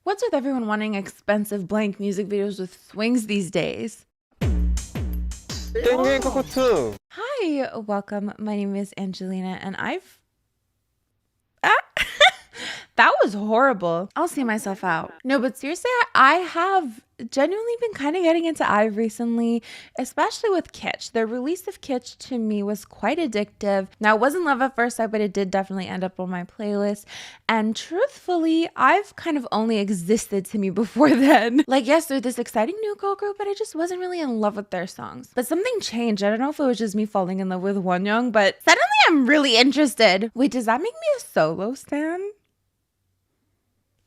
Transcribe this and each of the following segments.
What's with everyone wanting expensive blank music videos with swings these days? Hi, welcome. My name is Angelina and that was horrible. I'll see myself out. No, but seriously, I have genuinely been kind of getting into IVE recently, especially with Kitsch. The release of Kitsch to me was quite addictive. Now, it wasn't love at first sight, but it did definitely end up on my playlist. And truthfully, I've kind of only existed to me before then. Like, yes, they're this exciting new girl group, but I just wasn't really in love with their songs. But something changed. I don't know if it was just me falling in love with Wonyoung, but suddenly I'm really interested. Wait, does that make me a solo stan?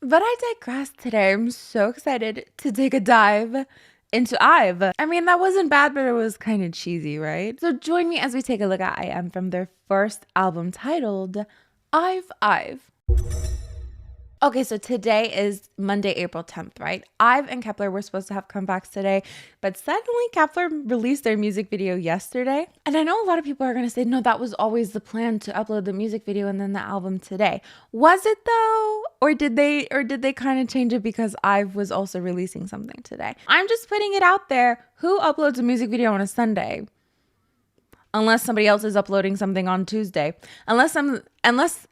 But I digress today. I'm so excited to take a dive into IVE. I mean, that wasn't bad, but it was kind of cheesy, right? So join me as we take a look at I AM from their first album titled IVE IVE. Okay, so today is Monday, April 10th, right? IVE and Kepler were supposed to have comebacks today, but suddenly Kepler released their music video yesterday. And I know a lot of people are going to say, no, that was always the plan, to upload the music video and then the album today. Was it though? Or did they kind of change it because IVE was also releasing something today? I'm just putting it out there. Who uploads a music video on a Sunday? Unless somebody else is uploading something on Tuesday. Unless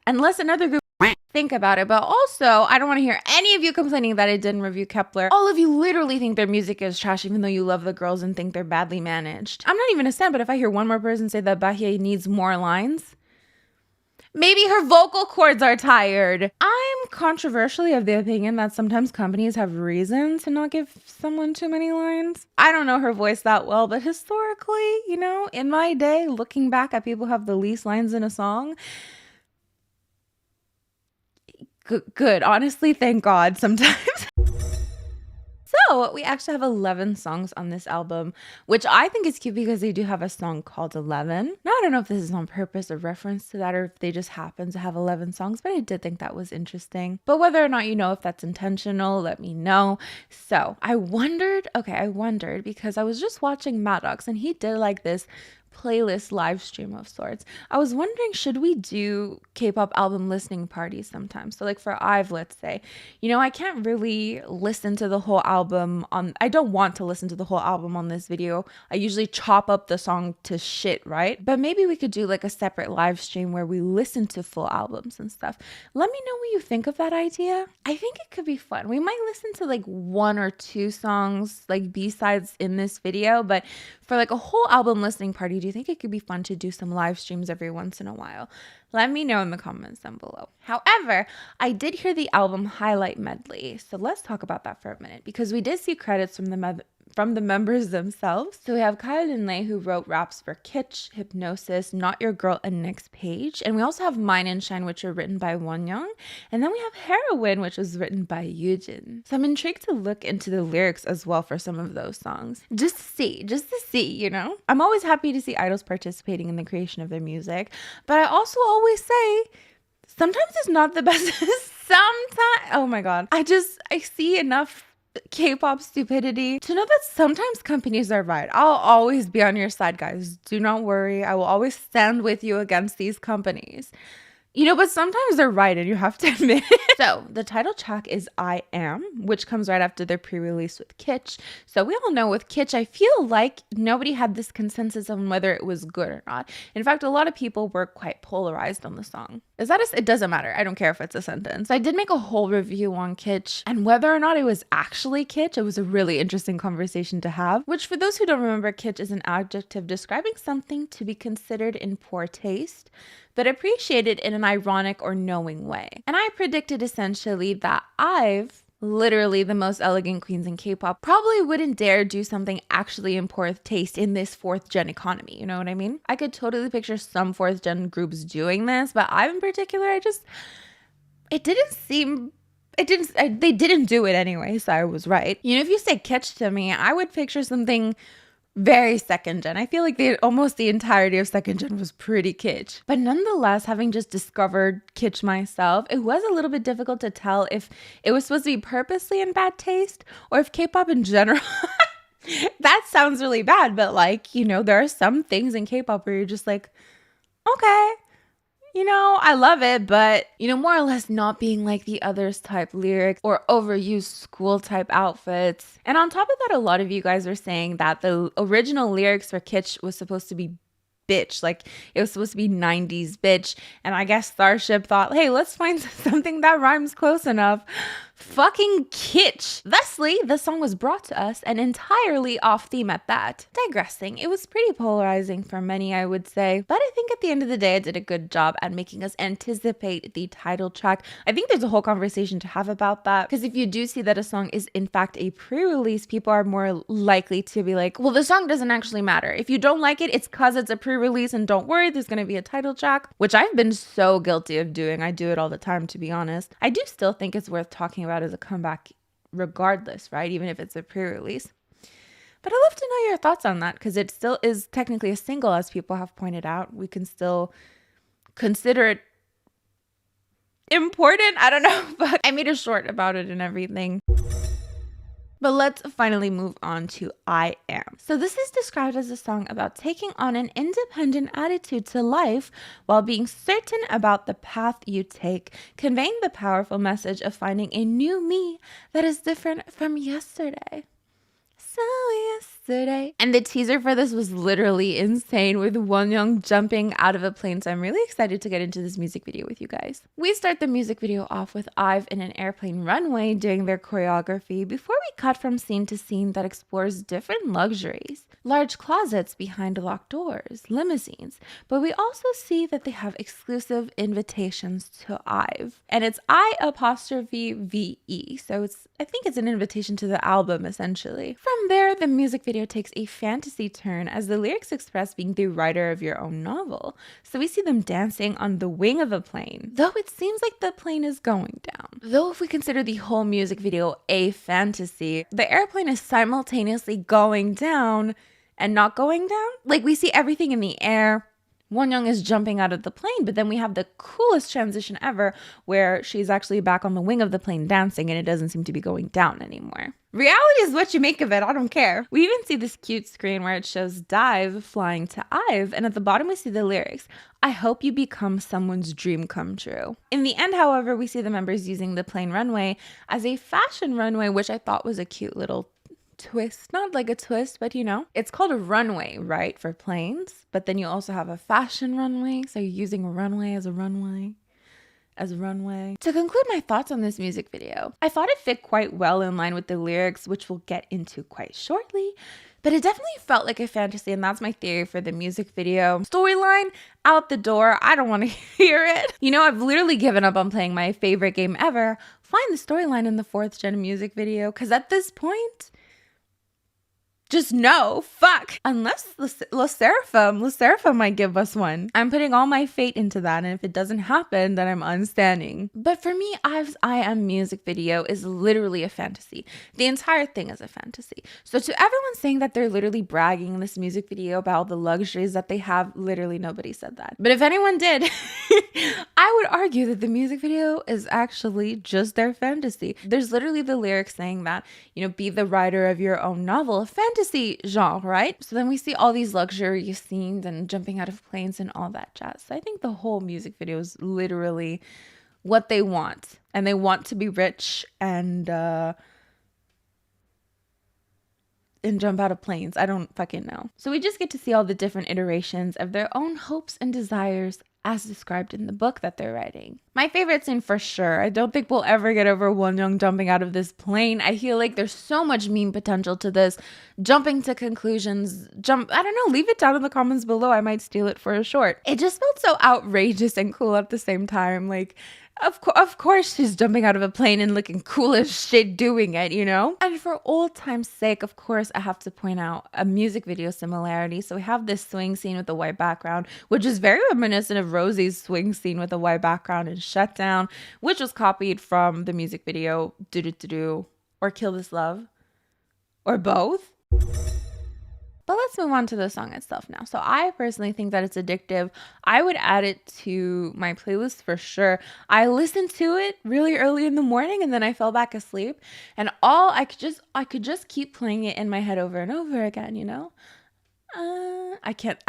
another group think about it. But also, I don't want to hear any of you complaining that I didn't review Kepler. All of you literally think their music is trash, even though you love the girls and think they're badly managed. I'm not even a stan, but if I hear one more person say that Bahia needs more lines, maybe her vocal cords are tired. I'm controversially of the opinion that sometimes companies have reason to not give someone too many lines. I don't know her voice that well, but historically, you know, in my day, looking back at people who have the least lines in a song, good. Honestly, thank God sometimes. So we actually have 11 songs on this album, which I think is cute because they do have a song called 11. Now, I don't know if this is on purpose or reference to that, or if they just happen to have 11 songs, but I did think that was interesting. But whether or not you know if that's intentional, let me know. So I wondered because I was just watching Maddox and he did like this playlist live stream of sorts. I was wondering, should we do K-pop album listening parties sometimes? So like for IVE, let's say, you know, I can't really listen to the whole album I don't want to listen to the whole album on this video. I usually chop up the song to shit, right? But maybe we could do like a separate live stream where we listen to full albums and stuff. Let me know what you think of that idea. I think it could be fun. We might listen to like one or two songs, like B-sides in this video, but for like a whole album listening party, do you think it could be fun to do some live streams every once in a while? Let me know in the comments down below. However, I did hear the album highlight medley. So let's talk about that for a minute, because we did see credits from the members themselves. So we have Kyle and Lay, who wrote raps for Kitsch, Hypnosis, Not Your Girl, and Next Page. And we also have Mine and Shine, which are written by Wonyoung. And then we have Heroine, which was written by Yujin. So I'm intrigued to look into the lyrics as well for some of those songs. Just to see, you know? I'm always happy to see idols participating in the creation of their music. But I also always say, sometimes it's not the best. Sometimes, oh my God. I see enough K-pop stupidity to know that sometimes companies are right. I'll always be on your side, guys. Do not worry. I will always stand with you against these companies. You know, but sometimes they're right and you have to admit it. So the title track is I Am, which comes right after their pre-release with Kitsch. So we all know with Kitsch, I feel like nobody had this consensus on whether it was good or not. In fact, a lot of people were quite polarized on the song. It doesn't matter. I don't care if it's a sentence. I did make a whole review on Kitsch, and whether or not it was actually Kitsch, it was a really interesting conversation to have, which for those who don't remember, Kitsch is an adjective describing something to be considered in poor taste, but appreciated in an ironic or knowing way. And I predicted essentially that IVE, literally the most elegant queens in K-pop, probably wouldn't dare do something actually in poor taste in this fourth gen economy. You know what I mean? I could totally picture some fourth gen groups doing this, but IVE in particular, they didn't do it anyway, so I was right. You know, if you say Kitsch to me, I would picture something very second gen. I feel like almost the entirety of second gen was pretty kitsch. But nonetheless, having just discovered Kitsch myself, it was a little bit difficult to tell if it was supposed to be purposely in bad taste or if K-pop in general. That sounds really bad, but like, you know, there are some things in K-pop where you're just like, okay, You know, I love it, but, you know, more or less not being like the others type lyrics or overused school type outfits. And on top of that, a lot of you guys are saying that the original lyrics for Kitsch was supposed to be bitch. Like it was supposed to be 90s bitch. And I guess Starship thought, hey, let's find something that rhymes close enough. Fucking kitsch. Thusly, the song was brought to us and entirely off theme at that. Digressing, it was pretty polarizing for many, I would say, but I think at the end of the day, it did a good job at making us anticipate the title track. I think there's a whole conversation to have about that, because if you do see that a song is in fact a pre-release, people are more likely to be like, well, the song doesn't actually matter. If you don't like it, it's because it's a pre-release, and don't worry, there's going to be a title track, which I've been so guilty of doing. I do it all the time, to be honest. I do still think it's worth talking about as a comeback regardless, right? Even if it's a pre-release. But I'd love to know your thoughts on that, because it still is technically a single, as people have pointed out. We can still consider it important. I don't know, but I made a short about it and everything. But let's finally move on to I Am. So this is described as a song about taking on an independent attitude to life while being certain about the path you take, conveying the powerful message of finding a new me that is different from yesterday. So yesterday. And the teaser for this was literally insane, with Wonyoung jumping out of a plane. So I'm really excited to get into this music video with you guys. We start the music video off with IVE in an airplane runway doing their choreography before we cut from scene to scene that explores different luxuries. Large closets behind locked doors, limousines, but we also see that they have exclusive invitations to IVE. And it's I''VE. So I think it's an invitation to the album, essentially. From there, the music video takes a fantasy turn as the lyrics express being the writer of your own novel. So we see them dancing on the wing of a plane, though it seems like the plane is going down. Though if we consider the whole music video a fantasy, the airplane is simultaneously going down and not going down. Like, we see everything in the air. Wonyoung is jumping out of the plane, but then we have the coolest transition ever where she's actually back on the wing of the plane dancing, and it doesn't seem to be going down anymore. Reality is what you make of it. I don't care. We even see this cute screen where it shows Dive flying to IVE, and at the bottom we see the lyrics, I hope you become someone's dream come true. In the end, however, we see the members using the plane runway as a fashion runway, which I thought was a cute little twist. Not like a twist, but you know, it's called a runway, right, for planes, but then you also have a fashion runway, so you're using a runway as a runway. To conclude my thoughts on this music video, I thought it fit quite well in line with the lyrics, which we'll get into quite shortly, but it definitely felt like a fantasy, and that's my theory for the music video. Storyline, out the door. I don't want to hear it. You know, I've literally given up on playing my favorite game ever. Find the storyline in the 4th gen music video, because at this point, just no, fuck. Unless La Seraphim might give us one. I'm putting all my fate into that, and if it doesn't happen, then I'm unstanding. But for me, IVE's I Am music video is literally a fantasy. The entire thing is a fantasy. So to everyone saying that they're literally bragging in this music video about all the luxuries that they have, literally nobody said that. But if anyone did, I would argue that the music video is actually just their fantasy. There's literally the lyrics saying that, you know, be the writer of your own novel, a fantasy genre, right? So then we see all these luxurious scenes and jumping out of planes and all that jazz. So I think the whole music video is literally what they want, and they want to be rich and jump out of planes. I don't fucking know. So we just get to see all the different iterations of their own hopes and desires as described in the book that they're writing. My favorite scene for sure. I don't think we'll ever get over Wonyoung jumping out of this plane. I feel like there's so much meme potential to this. Jumping to conclusions. I don't know, leave it down in the comments below. I might steal it for a short. It just felt so outrageous and cool at the same time. Like, of course she's jumping out of a plane and looking cool as shit doing it, you know? And for old time's sake, of course, I have to point out a music video similarity. So we have this swing scene with a white background, which is very reminiscent of Rosie's swing scene with a white background in Shutdown, which was copied from the music video Do Do Do Do or Kill This Love, or both. But let's move on to the song itself now. So I personally think that it's addictive. I would add it to my playlist for sure. I listened to it really early in the morning and then I fell back asleep. And I could just keep playing it in my head over and over again, you know? I can't.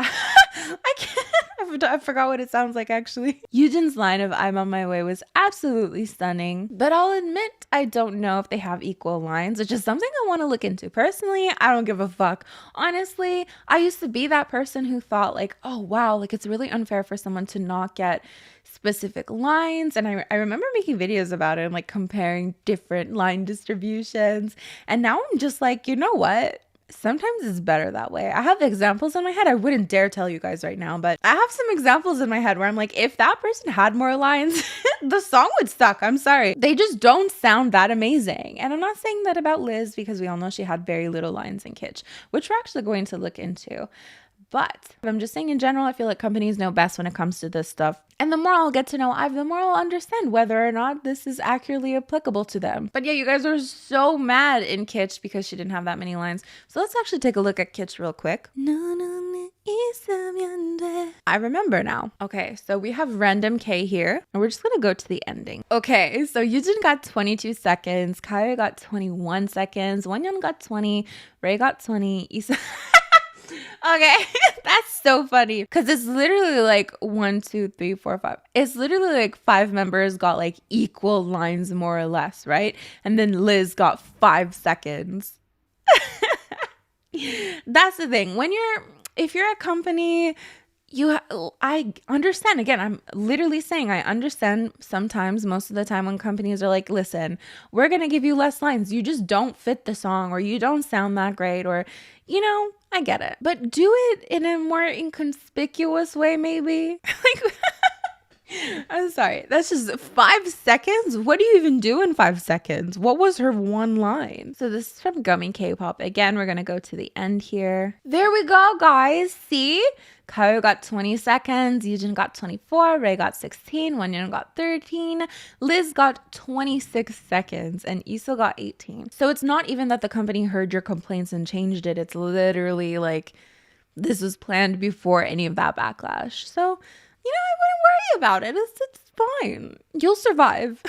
I forgot what it sounds like actually. Eugen's line of I'm on my way was absolutely stunning, but I'll admit I don't know if they have equal lines, which is something I want to look into. Personally, I don't give a fuck. Honestly, I used to be that person who thought like, oh wow, like it's really unfair for someone to not get specific lines. And I remember making videos about it and like comparing different line distributions. And now I'm just like, you know what? Sometimes it's better that way. I have examples in my head. I wouldn't dare tell you guys right now, but I have some examples in my head where I'm like, if that person had more lines, the song would suck. I'm sorry. They just don't sound that amazing. And I'm not saying that about Liz because we all know she had very little lines in Kitsch, which we're actually going to look into. But I'm just saying in general, I feel like companies know best when it comes to this stuff. And the more I'll get to know IVE, the more I'll understand whether or not this is accurately applicable to them. But yeah, you guys are so mad in Kitsch because she didn't have that many lines. So let's actually take a look at Kitsch real quick. I remember now. Okay, so we have random K here, and we're just gonna go to the ending. Okay, so Yujin got 22 seconds, Kaya got 21 seconds, Wonyeon got 20, Ray got 20, Isa... Okay, that's so funny because it's literally like 1, 2, 3, 4, 5. It's literally like 5 members got like equal lines more or less, right? And then Liz got 5 seconds. That's the thing. If you're a company, I understand. Again, I'm literally saying I understand sometimes, most of the time when companies are like, listen, we're going to give you less lines. You just don't fit the song or you don't sound that great or, you know, I get it. But do it in a more inconspicuous way, maybe. Like, I'm sorry. That's just 5 seconds? What do you even do in 5 seconds? What was her one line? So this is from Gummy K-pop. Again, we're going to go to the end here. There we go, guys. See? Kyo got 20 seconds. Yujin got 24. Ray got 16. Wonyeon got 13. Liz got 26 seconds. And Iso got 18. So it's not even that the company heard your complaints and changed it. It's literally like this was planned before any of that backlash. So... you know, I wouldn't worry about it. It's fine. You'll survive.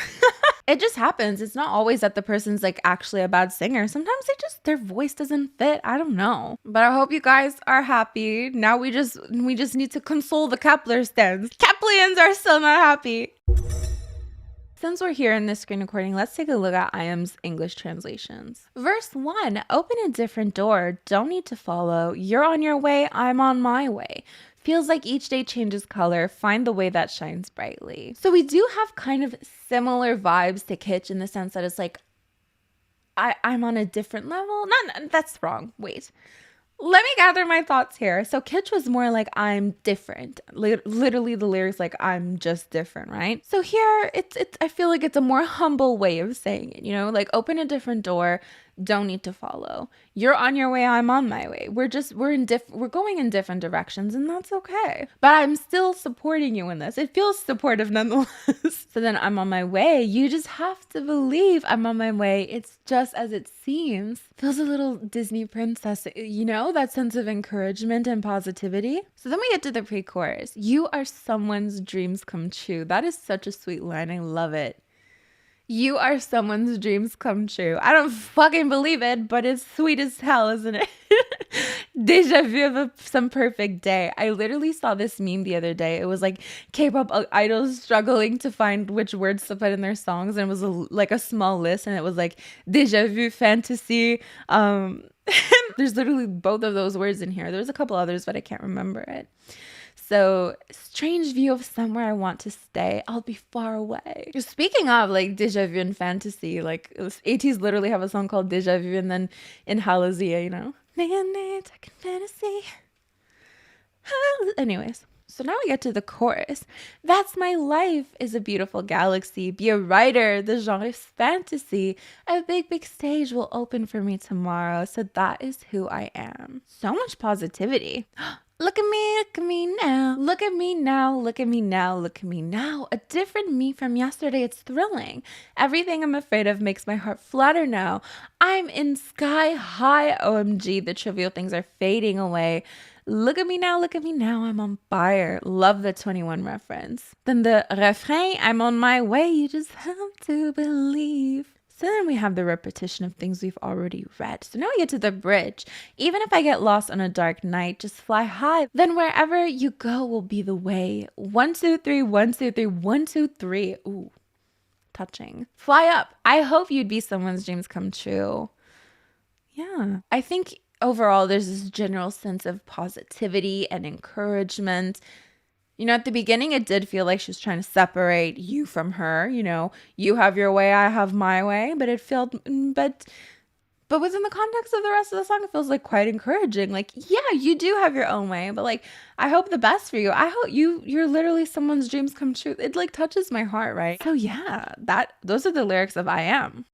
It just happens. It's not always that the person's like actually a bad singer. Sometimes their voice doesn't fit. I don't know. But I hope you guys are happy. Now we just need to console the Kepler stands. Keplians are still not happy. Since we're here in this screen recording, let's take a look at I AM's English translations. Verse 1, open a different door. Don't need to follow. You're on your way. I'm on my way. Feels like each day changes color. Find the way that shines brightly. So we do have kind of similar vibes to Kitsch in the sense that it's like, I'm on a different level. That's wrong. Wait. Let me gather my thoughts here. So Kitsch was more like, I'm different. Literally the lyrics like, I'm just different, right? So here, I feel like it's a more humble way of saying it, you know? Like, open a different door. Don't need to follow. You're on your way, I'm on my way. We're going in different directions, and that's okay. But I'm still supporting you in this. It feels supportive nonetheless. So then I'm on my way. You just have to believe I'm on my way. It's just as it seems. Feels a little Disney princess, you know, that sense of encouragement and positivity. So then we get to the pre-chorus. You are someone's dreams come true. That is such a sweet line. I love it. You are someone's dreams come true. I don't fucking believe it, but it's sweet as hell, isn't it? Deja vu of some perfect day. I literally saw this meme the other day. It was like K-pop idols struggling to find which words to put in their songs, and it was like a small list, and it was like deja vu, fantasy. There's literally both of those words in here. There's a couple others, but I can't remember it. So, strange view of somewhere I want to stay. I'll be far away. Speaking of like deja vu and fantasy, like ATs literally have a song called Deja Vu, and then in Halazia, you know. Fantasy. Anyways, so now we get to the chorus. That's my life is a beautiful galaxy. Be a writer. The genre is fantasy. A big stage will open for me tomorrow. So that is who I am. So much positivity. Look at me now. Look at me now. Look at me now. Look at me now. A different me from yesterday. It's thrilling. Everything I'm afraid of makes my heart flutter now. I'm in sky high. OMG, the trivial things are fading away. Look at me now. Look at me now. I'm on fire. Love the 21 reference. Then the refrain, I'm on my way. You just have to believe. So then we have the repetition of things we've already read. So now we get to the bridge. Even if I get lost on a dark night, just fly high. Then wherever you go will be the way. 1, 2, 3, 1, 2, 3, 1, 2, 3. Ooh, touching. Fly up. I hope you'd be someone's dreams come true. Yeah. I think overall there's this general sense of positivity and encouragement. You know, at the beginning, it did feel like she was trying to separate you from her. You know, you have your way, I have my way. But it felt, but within the context of the rest of the song, it feels like quite encouraging. Like, yeah, you do have your own way, but like, I hope the best for you. I hope you're literally someone's dreams come true. It like touches my heart, right? So yeah, those are the lyrics of I Am.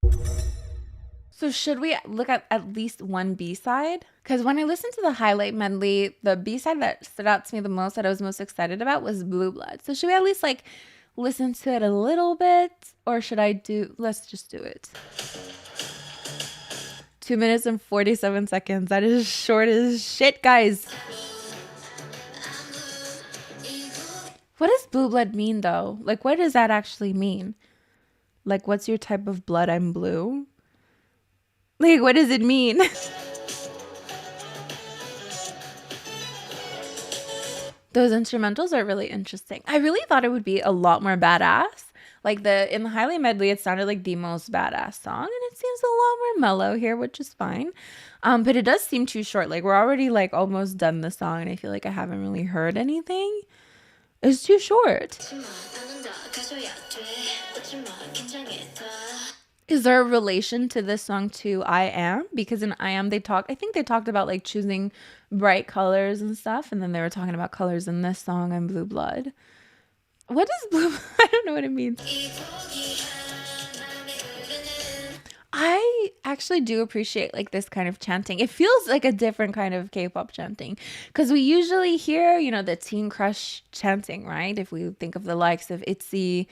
So should we look at least one B-side? Because when I listened to the highlight medley, the B-side that stood out to me the most, that I was most excited about, was Blue Blood. So should we at least like listen to it a little bit? Or should let's just do it. 2 minutes and 47 seconds. That is short as shit, guys. What does blue blood mean though? Like, what does that actually mean? Like, what's your type of blood? I'm blue. Like, what does it mean? Those instrumentals are really interesting. I really thought it would be a lot more badass. Like in the highlight medley, it sounded like the most badass song, and it seems a lot more mellow here, which is fine. But it does seem too short. Like, we're already like almost done the song, and I feel like I haven't really heard anything. It's too short. Is there a relation to this song to I Am? Because in I Am, I think they talked about like choosing bright colors and stuff. And then they were talking about colors in this song, I'm Blue Blood. What is blue? I don't know what it means. I actually do appreciate like this kind of chanting. It feels like a different kind of K-pop chanting. Because we usually hear, you know, the teen crush chanting, right? If we think of the likes of ITZY,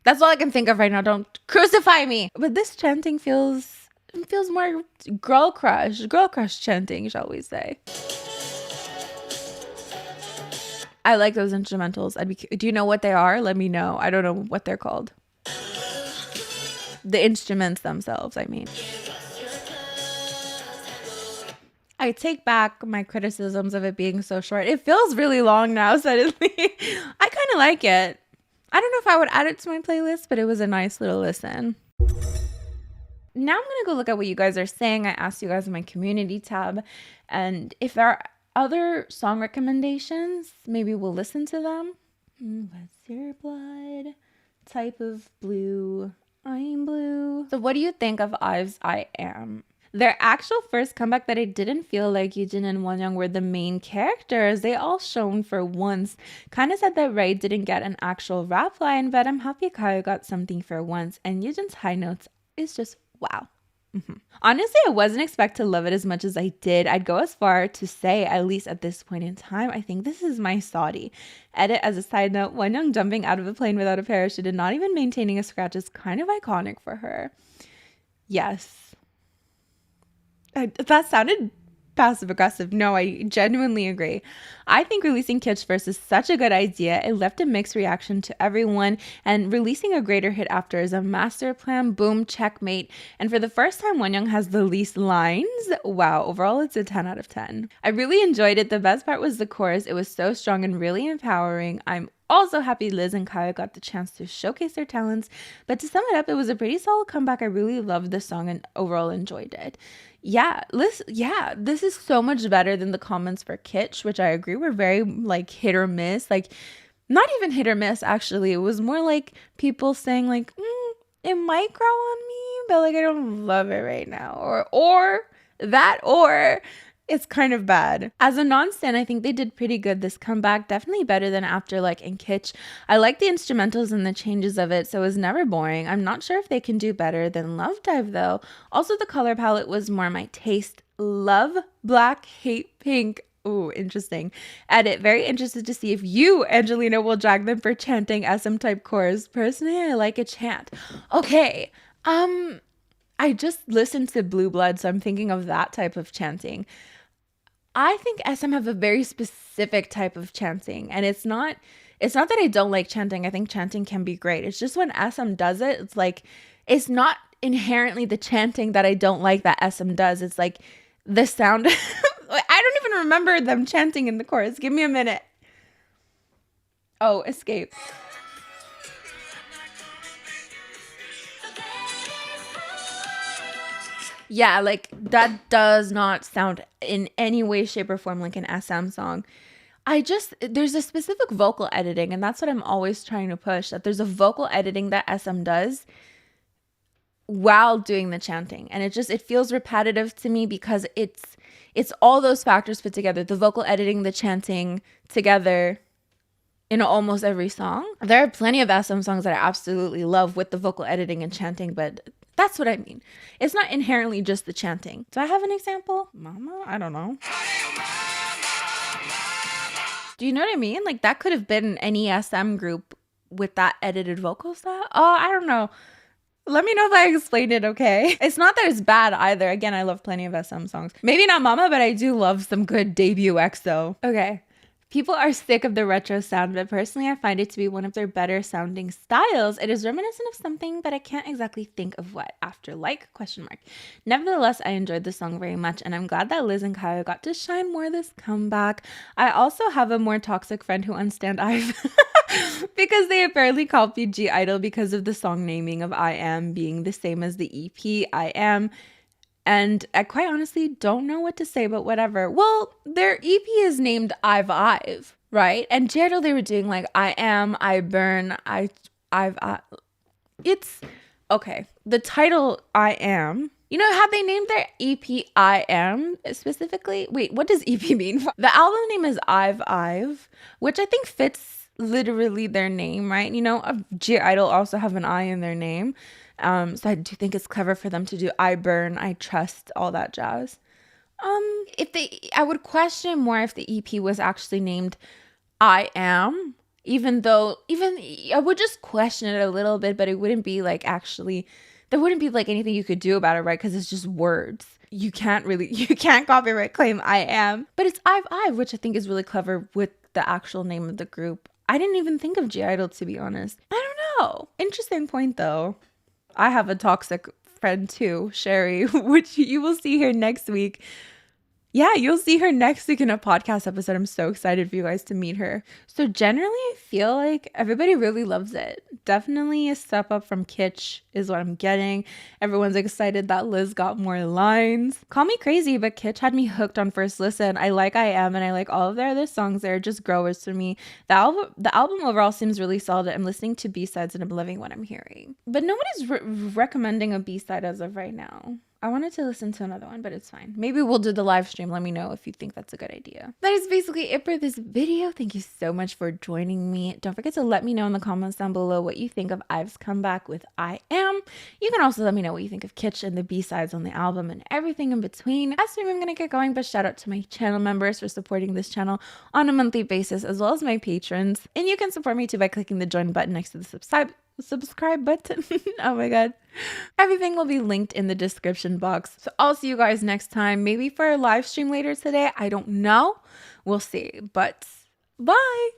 that's all I can think of right now. Don't crucify me. But this chanting feels more girl crush chanting, shall we say. I like those instrumentals. Do you know what they are? Let me know. I don't know what they're called. The instruments themselves, I mean. I take back my criticisms of it being so short. It feels really long now, suddenly. I kind of like it. I don't know if I would add it to my playlist, but it was a nice little listen. Now I'm going to go look at what you guys are saying. I asked you guys in my community tab. And if there are other song recommendations, maybe we'll listen to them. What's your blood? Type of blue. I'm blue. So what do you think of IVE's I Am? Their actual first comeback that I didn't feel like Yujin and Wonyoung were the main characters. They all shone for once. Kind of said that Ray didn't get an actual rap line, but I'm happy Kayo got something for once. And Yujin's high notes is just wow. Honestly, I wasn't expect to love it as much as I did. I'd go as far to say, at least at this point in time, I think this is my Saudi. Edit as a side note, Wonyoung jumping out of a plane without a parachute and not even maintaining a scratch is kind of iconic for her. Yes. That sounded passive aggressive. No, I genuinely agree. I think releasing Kitsch First is such a good idea. It left a mixed reaction to everyone, and releasing a greater hit after is a master plan. Boom, checkmate. And for the first time, Wonyoung has the least lines. Wow, overall it's a 10 out of 10. I really enjoyed it. The best part was the chorus. It was so strong and really empowering. I'm also happy Liz and Kaya got the chance to showcase their talents. But to sum it up, it was a pretty solid comeback. I really loved the song and overall enjoyed it. This is so much better than the comments for Kitsch, which I agree were very like hit or miss. Like, not even hit or miss, actually. It was more like people saying like, it might grow on me, but like I don't love it right now. Or it's kind of bad. As a non-stan, I think they did pretty good this comeback. Definitely better than after like in Kitsch. I like the instrumentals and the changes of it, so it was never boring. I'm not sure if they can do better than Love Dive though. Also, the color palette was more my taste. Love black, hate pink. Ooh, interesting. Edit. Very interested to see if you, Angelina, will drag them for chanting SM type chorus. Personally, I like a chant. Okay. I just listened to Blue Blood, so I'm thinking of that type of chanting. I think SM have a very specific type of chanting, and it's not It's not that I don't like chanting. I think chanting can be great. It's just when SM does it, it's like, it's not inherently the chanting that I don't like that SM does. It's like the sound. I don't even remember them chanting in the chorus. Give me a minute. Oh, escape. Yeah, like that does not sound in any way, shape, or form like an SM song. There's a specific vocal editing, and that's what I'm always trying to push, that there's a vocal editing that SM does while doing the chanting. And it feels repetitive to me because it's all those factors put together, the vocal editing, the chanting together in almost every song. There are plenty of SM songs that I absolutely love with the vocal editing and chanting, but that's what I mean. It's not inherently just the chanting. Do I have an example? Mama? I don't know. Do you know what I mean? Like that could have been any SM group with that edited vocal style. Oh, I don't know. Let me know if I explained it okay. It's not that it's bad either. Again, I love plenty of SM songs. Maybe not Mama, but I do love some good debut EXO. Okay. People are sick of the retro sound, but personally I find it to be one of their better sounding styles. It is reminiscent of something, but I can't exactly think of what. After like, ? Nevertheless, I enjoyed the song very much, and I'm glad that Liz and Kaya got to shine more this comeback. I also have a more toxic friend who unstand IVE because they apparently copied G Idol because of the song naming of I Am being the same as the EP I Am. And I quite honestly don't know what to say, but whatever. Well, their EP is named IVE IVE, right? And G Idol, they were doing like I Am, I Burn, IVE. It's okay. The title I Am. You know how they named their EP I Am specifically? Wait, what does EP mean? The album name is IVE IVE, which I think fits literally their name, right? You know, G Idol also have an I in their name. So I do think it's clever for them to do I Burn, I Trust, all that jazz. I would question more if the EP was actually named I Am, even I would just question it a little bit, but it wouldn't be like actually, there wouldn't be like anything you could do about it, right? Because it's just words. You can't copyright claim I Am, but it's IVE IVE, which I think is really clever with the actual name of the group. I didn't even think of G Idol, to be honest. I don't know. Interesting point though. I have a toxic friend too, Sherry, which you will see here next week. Yeah, you'll see her next week in a podcast episode. I'm so excited for you guys to meet her. So generally, I feel like everybody really loves it. Definitely a step up from Kitsch is what I'm getting. Everyone's excited that Liz got more lines. Call me crazy, but Kitsch had me hooked on first listen. I like I Am, and I like all of their other songs. They're just growers for me. The album overall seems really solid. I'm listening to B-sides and I'm loving what I'm hearing. But nobody's recommending a B-side as of right now. I wanted to listen to another one, but it's fine. Maybe we'll do the live stream. Let me know if you think that's a good idea. That is basically it for this video. Thank you so much for joining me. Don't forget to let me know in the comments down below what you think of IVE's comeback with I Am. You can also let me know what you think of Kitsch and the B-sides on the album and everything in between. As soon as I'm going to get going, but shout out to my channel members for supporting this channel on a monthly basis, as well as my patrons. And you can support me too by clicking the join button next to the subscribe button. Oh my god, everything will be linked in the description box. So I'll see you guys next time, maybe for a live stream later today. I don't know, we'll see, but bye.